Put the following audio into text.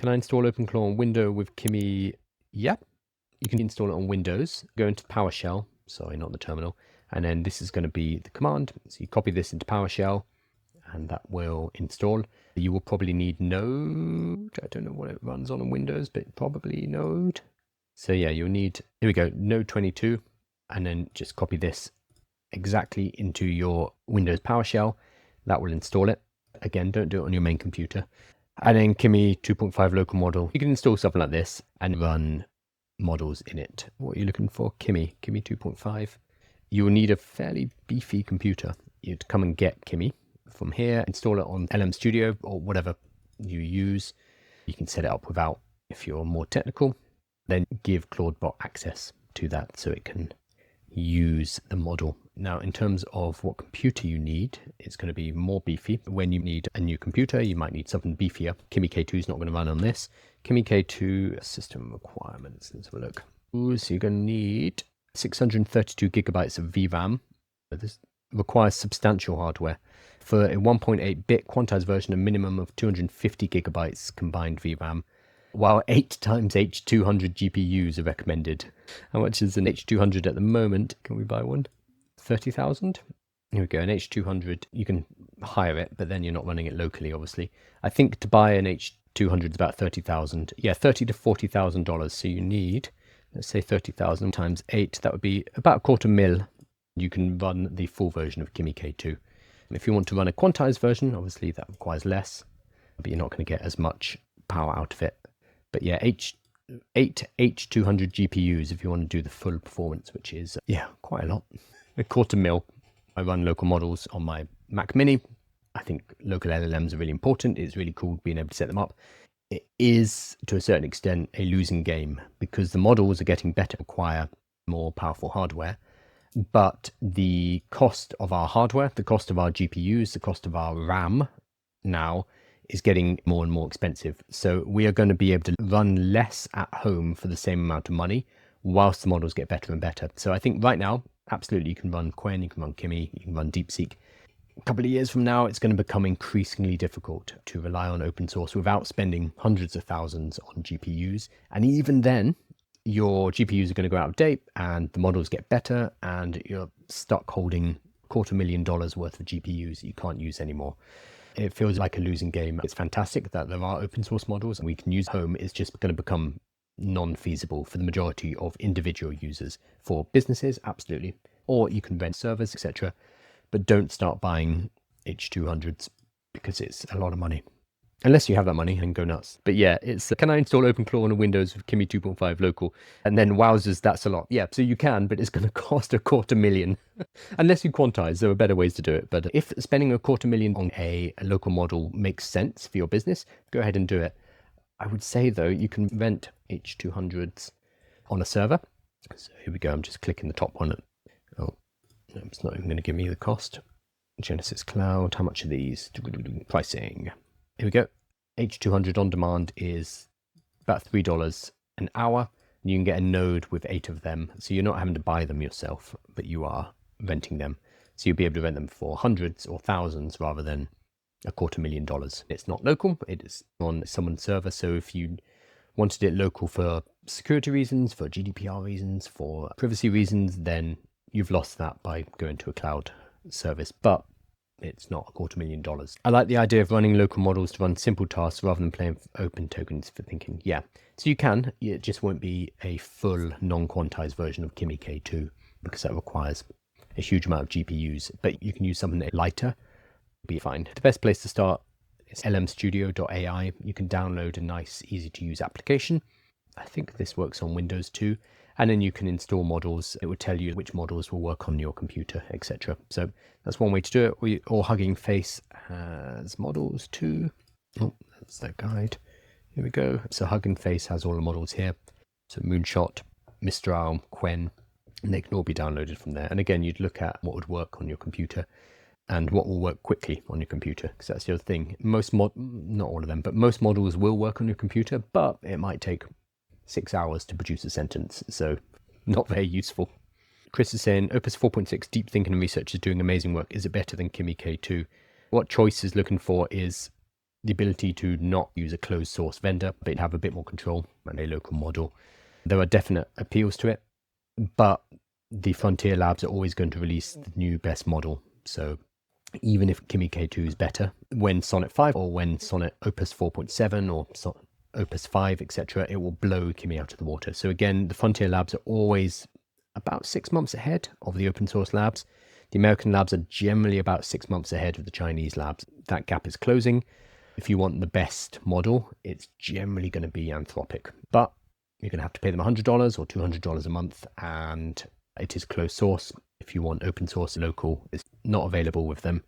Can I install OpenClaw on Windows with Kimi? Yeah, you can install it on Windows. Go into PowerShell, sorry, not the terminal. And then this is going to be the command. So you copy this into PowerShell and that will install. You will probably need Node. I don't know what it runs on Windows, but probably Node. So yeah, you'll need, here we go, Node 22. And then just copy this exactly into your Windows PowerShell. That will install it. Again, don't do it on your main computer. And then Kimi 2.5 local model. You can install something like this and run models in it. What are you looking for? Kimi 2.5. You will need a fairly beefy computer. You'd come and get Kimi from here, install it on LM Studio or whatever you use. You can set it up without if you're more technical. Then give ClaudeBot access to that so it can use the model. Now, in terms of what computer you need, it's going to be more beefy. When you need a new computer, you might need something beefier. Kimi K2 is not going to run on this. Kimi K2 system requirements. Let's have a look. So you're going to need 632 gigabytes of VRAM. This requires substantial hardware. For a 1.8-bit quantized version, a minimum of 250 gigabytes combined VRAM, while 8 times H200 GPUs are recommended. How much is an H200 at the moment? Can we buy one? 30,000? Here we go, an H200, you can hire it, but then you're not running it locally, obviously. I think to buy an H200 is about 30,000. Yeah, $30,000 to $40,000. So you need, let's say 30,000 times 8, that would be about $250,000. You can run the full version of Kimi K2. If you want to run a quantized version, obviously that requires less, but you're not going to get as much power out of it. But yeah, 8 H200 GPUs if you want to do the full performance, which is, yeah, quite a lot. $250,000. I run local models on my Mac Mini. I think local LLMs are really important. It's really cool being able to set them up. It is, to a certain extent, a losing game because the models are getting better, require more powerful hardware. But the cost of our hardware, the cost of our GPUs, the cost of our RAM now is getting more and more expensive. So we are going to be able to run less at home for the same amount of money whilst the models get better and better. So I think right now, absolutely, you can run Quen, you can run Kimi, you can run DeepSeek. A couple of years from now, it's going to become increasingly difficult to rely on open source without spending hundreds of thousands on GPUs. And even then, your GPUs are going to go out of date and the models get better and you're stuck holding $250,000 worth of GPUs that you can't use anymore. It feels like a losing game. It's fantastic that there are open source models and we can use home. It's just going to become non-feasible for the majority of individual users. For businesses, absolutely. Or you can rent servers, etc. But don't start buying H200s because it's a lot of money. Unless you have that money and go nuts. But yeah, it's, can I install OpenClaw on a Windows with Kimi 2.5 local? And then wowzers, that's a lot. Yeah, so you can, but it's going to cost $250,000. Unless you quantize, there are better ways to do it. But if spending $250,000 on a local model makes sense for your business, go ahead and do it. I would say though, you can rent H200s on a server. So here we go, I'm just clicking the top one. Oh, no, it's not even going to give me the cost. Genesis Cloud, how much are these? Pricing. Here we go. H200 on demand is about $3 an hour. You can get a node with 8 of them. So you're not having to buy them yourself, but you are renting them. So you'll be able to rent them for hundreds or thousands rather than $250,000. It's not local. It is on someone's server. So if you wanted it local for security reasons, for GDPR reasons, for privacy reasons, then you've lost that by going to a cloud service. But it's not $250,000. I like the idea of running local models to run simple tasks rather than playing open tokens for thinking. Yeah, so you can. It just won't be a full non-quantized version of Kimi K2 because that requires a huge amount of GPUs. But you can use something lighter. Be fine. The best place to start is lmstudio.ai. You can download a nice, easy to use application. I think this works on Windows too. And then you can install models. It will tell you which models will work on your computer, etc. So that's one way to do it. Or Hugging Face has models too. Oh, that's their guide. Here we go. So Hugging Face has all the models here. So Moonshot, Mistral, Quen, and they can all be downloaded from there. And again, you'd look at what would work on your computer and what will work quickly on your computer, because that's the other thing. Not all of them, but most models will work on your computer, but it might take 6 hours to produce a sentence, so not very useful. Chris is saying, Opus 4.6 deep thinking and research is doing amazing work. Is it better than Kimi K2? What Choice is looking for is the ability to not use a closed source vendor, but have a bit more control and a local model. There are definite appeals to it, but the Frontier Labs are always going to release the new best model. So even if Kimi K2 is better, when Sonnet 5 or when Sonnet Opus 4.7 or Opus 5, etc., it will blow Kimi out of the water. So again, the Frontier Labs are always about 6 months ahead of the open source labs. The American labs are generally about 6 months ahead of the Chinese labs. That gap is closing. If you want the best model, it's generally going to be Anthropic, but you're going to have to pay them $100 or $200 a month, and it is closed source. If you want open source local, it's not available with them.